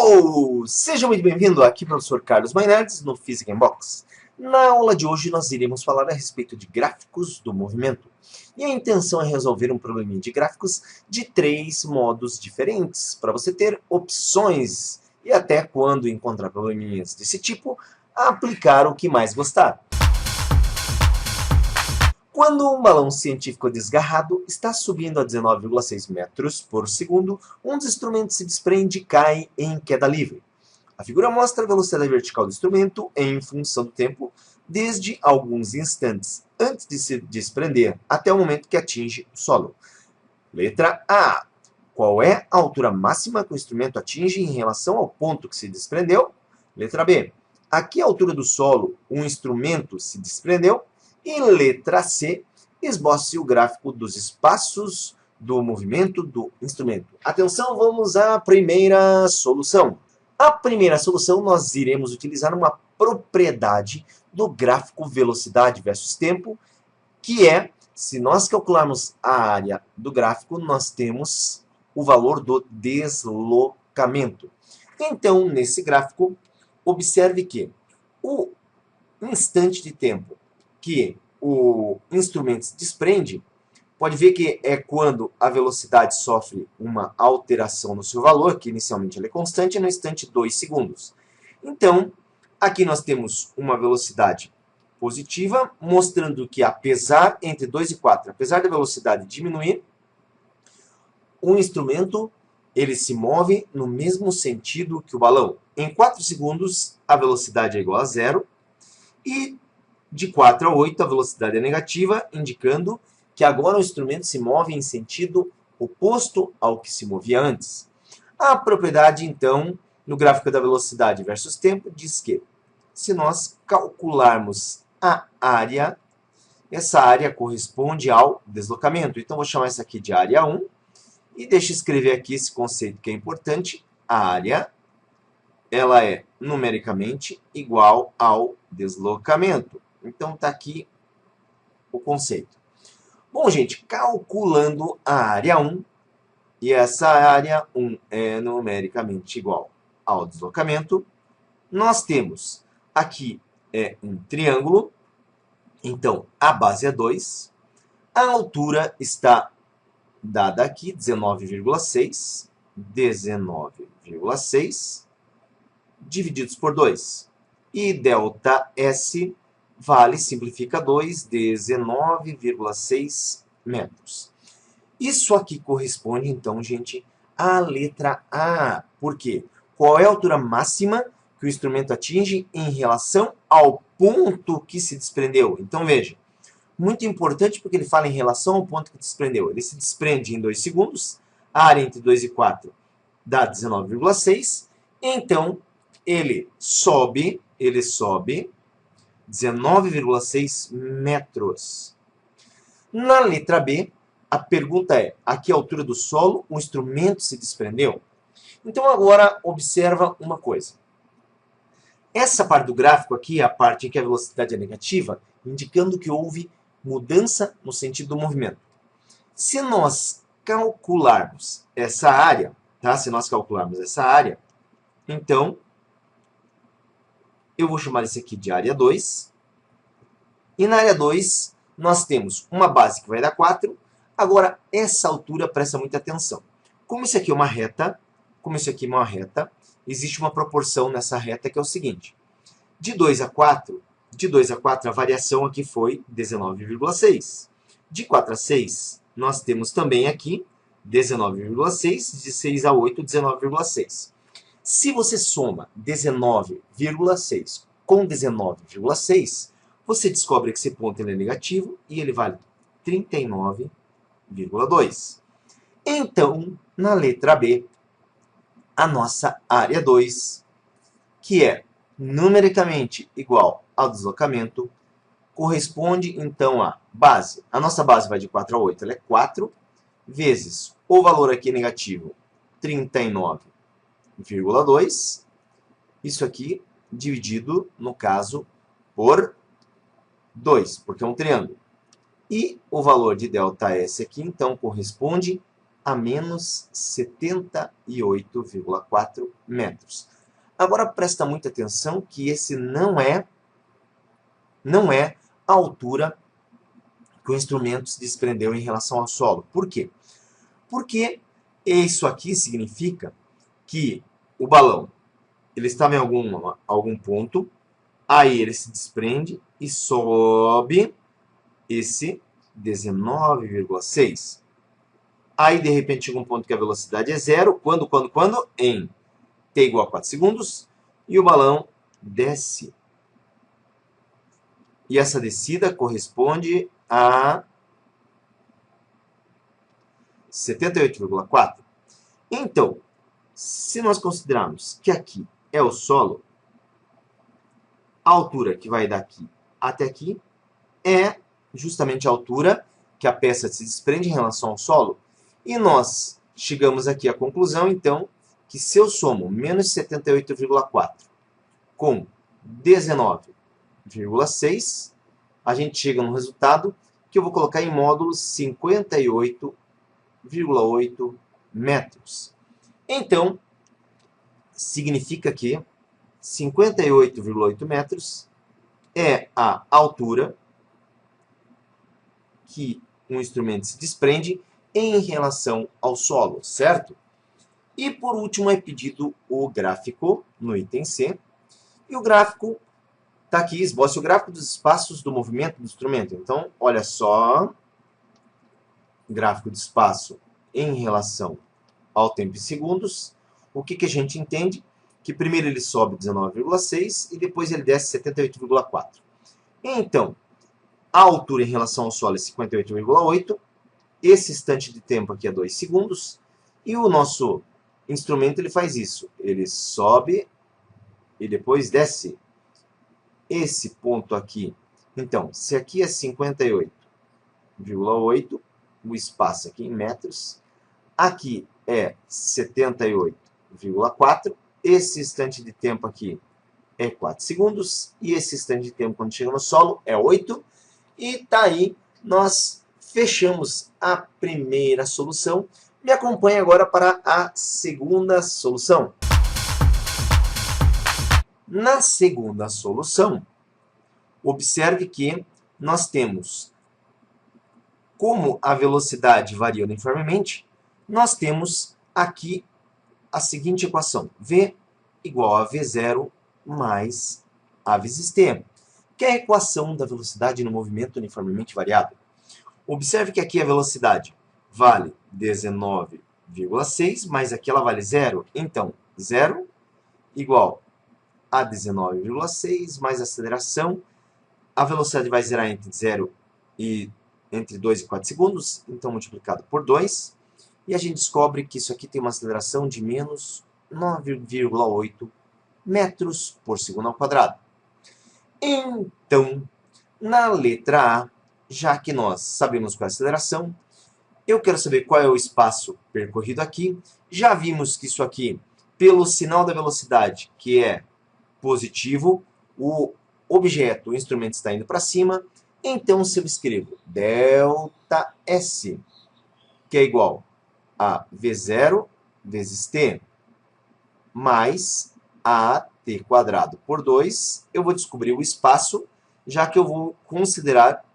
Hello! Seja muito bem-vindo aqui, professor Carlos Mainardes, no Physics in Box. Na aula de hoje, nós iremos falar a respeito de gráficos do movimento. E a intenção é resolver um probleminha de gráficos de 3 modos diferentes, para você ter opções e até quando encontrar probleminhas desse tipo, aplicar o que mais gostar. Quando um balão científico desgarrado está subindo a 19,6 metros por segundo, um dos instrumentos se desprende e cai em queda livre. A figura mostra a velocidade vertical do instrumento em função do tempo, desde alguns instantes antes de se desprender até o momento que atinge o solo. Letra A. Qual é a altura máxima que o instrumento atinge em relação ao ponto que se desprendeu? Letra B. A que altura do solo o instrumento se desprendeu? E letra C, esboce o gráfico dos espaços do movimento do instrumento. Atenção, vamos à primeira solução. A primeira solução nós iremos utilizar uma propriedade do gráfico velocidade versus tempo, que é, se nós calcularmos a área do gráfico, nós temos o valor do deslocamento. Então, nesse gráfico, observe que o instante de tempo que o instrumento se desprende, pode ver que é quando a velocidade sofre uma alteração no seu valor, que inicialmente ela é constante, no instante 2 segundos. Então, aqui nós temos uma velocidade positiva, mostrando que apesar, entre 2 e 4, apesar da velocidade diminuir, o instrumento ele se move no mesmo sentido que o balão. Em 4 segundos, a velocidade é igual a zero, e de 4 a 8, a velocidade é negativa, indicando que agora o instrumento se move em sentido oposto ao que se movia antes. A propriedade, então, no gráfico da velocidade versus tempo, diz que, se nós calcularmos a área, essa área corresponde ao deslocamento. Então, vou chamar isso aqui de área 1, e deixa eu escrever aqui esse conceito que é importante. A área, ela é numericamente igual ao deslocamento. Então, está aqui o conceito. Bom, gente, calculando a área 1, e essa área 1 é numericamente igual ao deslocamento, nós temos aqui um triângulo, então a base é 2, a altura está dada aqui, 19,6, divididos por 2. E ΔS vale, simplifica 2, 19,6 metros. Isso aqui corresponde, então, gente, à letra A. Por quê? Qual é a altura máxima que o instrumento atinge em relação ao ponto que se desprendeu? Então, veja, muito importante porque ele fala em relação ao ponto que desprendeu. Ele se desprende em 2 segundos, a área entre 2 e 4 dá 19,6, então ele sobe 19,6 metros. Na letra B, a pergunta é, a que altura do solo o instrumento se desprendeu? Então agora observa uma coisa. Essa parte do gráfico aqui é a parte em que a velocidade é negativa, indicando que houve mudança no sentido do movimento. Se nós calcularmos essa área, tá? Então eu vou chamar isso aqui de área 2. E na área 2, nós temos uma base que vai dar 4. Agora, essa altura, presta muita atenção. Como isso aqui é uma reta, existe uma proporção nessa reta que é o seguinte. De 2 a 4, a variação aqui foi 19,6. De 4 a 6, nós temos também aqui 19,6. De 6 a 8, 19,6. Se você soma 19,6 com 19,6, você descobre que esse ponto ele é negativo e ele vale 39,2. Então, na letra B, a nossa área 2, que é numericamente igual ao deslocamento, corresponde então à base. A nossa base vai de 4 a 8, ela é 4, vezes o valor aqui negativo, 39,2. Isso aqui dividido, no caso, por 2, porque é um triângulo. E o valor de ΔS aqui, então, corresponde a menos 78,4 metros. Agora presta muita atenção que esse não é a altura que o instrumento se desprendeu em relação ao solo. Por quê? Porque isso aqui significa que o balão ele estava em algum ponto, aí ele se desprende e sobe esse 19,6. Aí, de repente, chega um ponto que a velocidade é zero. Quando? Em t igual a 4 segundos. E o balão desce. E essa descida corresponde a 78,4. Então, se nós considerarmos que aqui é o solo, a altura que vai daqui até aqui é justamente a altura que a peça se desprende em relação ao solo. E nós chegamos aqui à conclusão, então, que se eu somo menos 78,4 com 19,6, a gente chega no resultado que eu vou colocar em módulos 58,8 metros. Então, significa que 58,8 metros é a altura que um instrumento se desprende em relação ao solo, certo? E por último é pedido o gráfico no item C. E o gráfico está aqui, esboce o gráfico dos espaços do movimento do instrumento. Então, olha só, gráfico de espaço em relação ao tempo em segundos. O que a gente entende? Que primeiro ele sobe 19,6 e depois ele desce 78,4. Então, a altura em relação ao solo é 58,8. Esse instante de tempo aqui é 2 segundos. E o nosso instrumento ele faz isso. Ele sobe e depois desce. Esse ponto aqui. Então, se aqui é 58,8, o espaço aqui em metros. Aqui é 78,4. Esse instante de tempo aqui é 4 segundos. E esse instante de tempo quando chega no solo é 8. E tá aí, nós fechamos a primeira solução. Me acompanhe agora para a segunda solução. Na segunda solução, observe que nós temos, como a velocidade varia uniformemente, nós temos aqui a seguinte equação. V igual a V0 mais A vezes T, que é a equação da velocidade no movimento uniformemente variável. Observe que aqui a velocidade vale 19,6, mas aqui ela vale 0. Então, 0 igual a 19,6 mais a aceleração. A velocidade vai zerar entre 0 e entre 2 e 4 segundos, então multiplicado por 2. E a gente descobre que isso aqui tem uma aceleração de menos 9,8 metros por segundo ao quadrado. Então, na letra A, já que nós sabemos qual é a aceleração, eu quero saber qual é o espaço percorrido aqui. Já vimos que isso aqui, pelo sinal da velocidade, que é positivo, o objeto, o instrumento está indo para cima. Então, se eu escrevo ΔS, que é igual a V0 vezes T, mais AT quadrado por 2, eu vou descobrir o espaço, já que eu vou considerar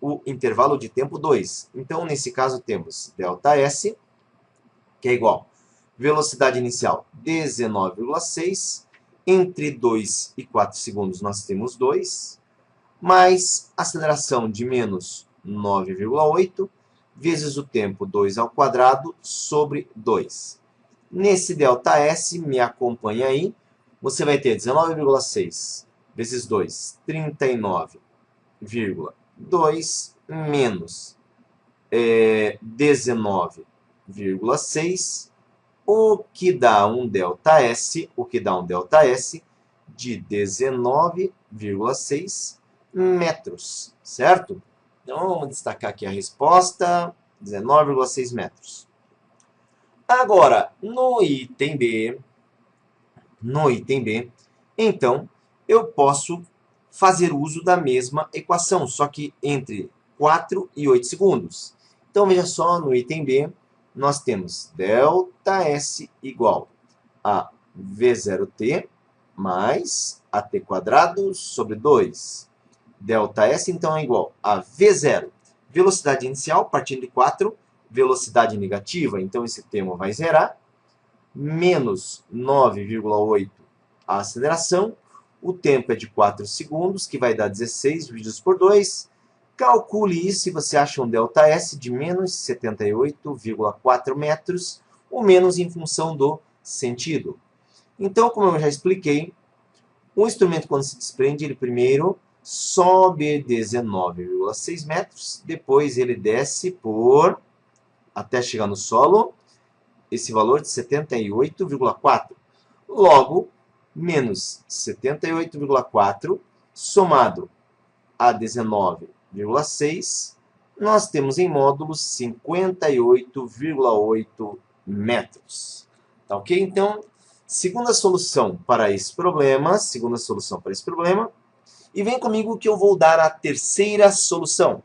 o intervalo de tempo 2. Então, nesse caso, temos ΔS, que é igual a velocidade inicial 19,6, entre 2 e 4 segundos nós temos 2, mais aceleração de menos 9,8, vezes o tempo 2 ao quadrado sobre 2. Nesse ΔS, me acompanha aí, você vai ter 19,6 vezes 2, 39,2 menos 19,6, o que dá um ΔS, de 19,6 metros, certo? Então, vamos destacar aqui a resposta, 19,6 metros. Agora, no item B, então, eu posso fazer uso da mesma equação, só que entre 4 e 8 segundos. Então, veja só, no item B, nós temos ΔS igual a V0t mais AT² sobre 2. ΔS, então, é igual a V0, velocidade inicial, partindo de 4, velocidade negativa, então esse termo vai zerar, menos 9,8 a aceleração, o tempo é de 4 segundos, que vai dar 16 divididos por 2. Calcule isso e você acha um ΔS de menos 78,4 metros, o menos em função do sentido. Então, como eu já expliquei, o instrumento, quando se desprende, ele primeiro sobe 19,6 metros, depois ele desce até chegar no solo, esse valor de 78,4. Logo, menos 78,4 somado a 19,6, nós temos em módulos 58,8 metros. Tá ok? Então, segunda solução para esse problema, e vem comigo que eu vou dar a terceira solução.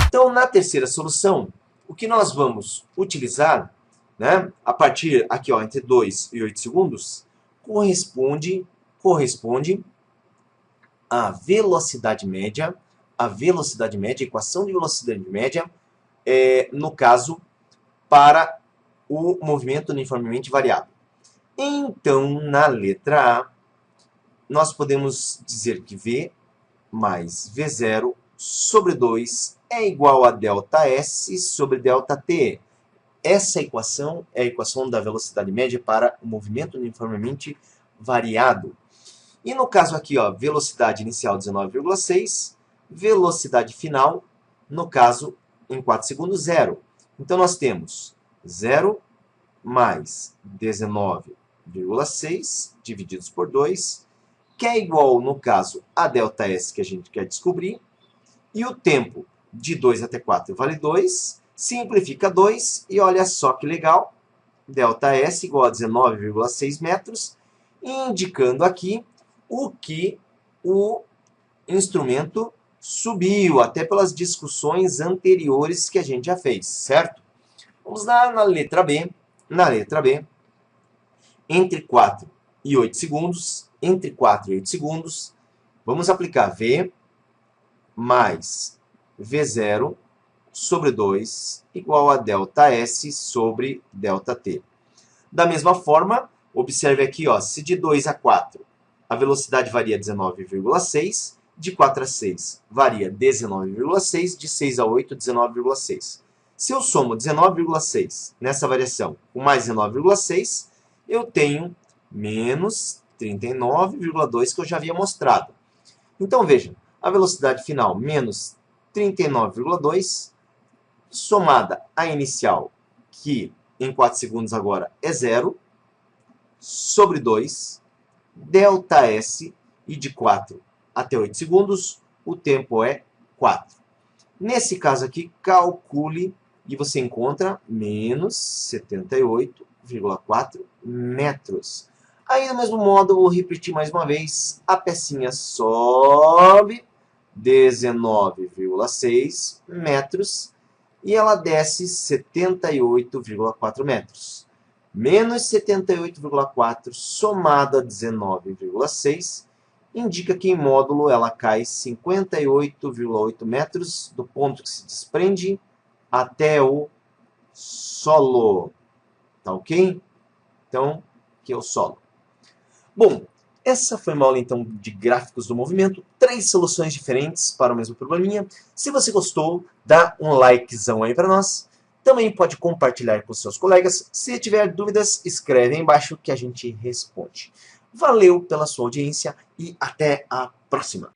Então, na terceira solução, o que nós vamos utilizar, né, a partir aqui, ó, entre 2 e 8 segundos, corresponde à velocidade média, a equação de velocidade média, no caso, para o movimento uniformemente variado. Então, na letra A, nós podemos dizer que V mais V0 sobre 2 é igual a ΔS sobre ΔT. Essa equação é a equação da velocidade média para o movimento uniformemente variado. E no caso aqui, ó, velocidade inicial 19,6, velocidade final, no caso, em 4 segundos, 0. Então, nós temos 0 mais 19,6 divididos por 2, que é igual, no caso, a ΔS que a gente quer descobrir, e o tempo de 2 até 4 vale 2, simplifica 2, e olha só que legal, ΔS igual a 19,6 metros, indicando aqui o que o instrumento subiu, até pelas discussões anteriores que a gente já fez, certo? Vamos lá na letra B. Na letra B, entre 4 e 8 segundos, vamos aplicar V mais V0 sobre 2 igual a ΔS sobre ΔT. Da mesma forma, observe aqui, ó, se de 2 a 4 a velocidade varia 19,6, de 4 a 6 varia 19,6, de 6 a 8, 19,6. Se eu somo 19,6 nessa variação com mais 19,6, eu tenho menos 39,2 que eu já havia mostrado. Então, veja, a velocidade final menos 39,2, somada à inicial, que em 4 segundos agora é 0, sobre 2, ΔS, e de 4 até 8 segundos, o tempo é 4. Nesse caso aqui, calcule e você encontra menos 78,4 metros. Aí, do mesmo modo, eu vou repetir mais uma vez. A pecinha sobe 19,6 metros e ela desce 78,4 metros. Menos 78,4 somado a 19,6 indica que em módulo ela cai 58,8 metros do ponto que se desprende até o solo. Tá ok? Então, aqui é o solo. Bom, essa foi uma aula então de gráficos do movimento, 3 soluções diferentes para o mesmo probleminha. Se você gostou, dá um likezão aí para nós. Também pode compartilhar com seus colegas. Se tiver dúvidas, escreve aí embaixo que a gente responde. Valeu pela sua audiência e até a próxima!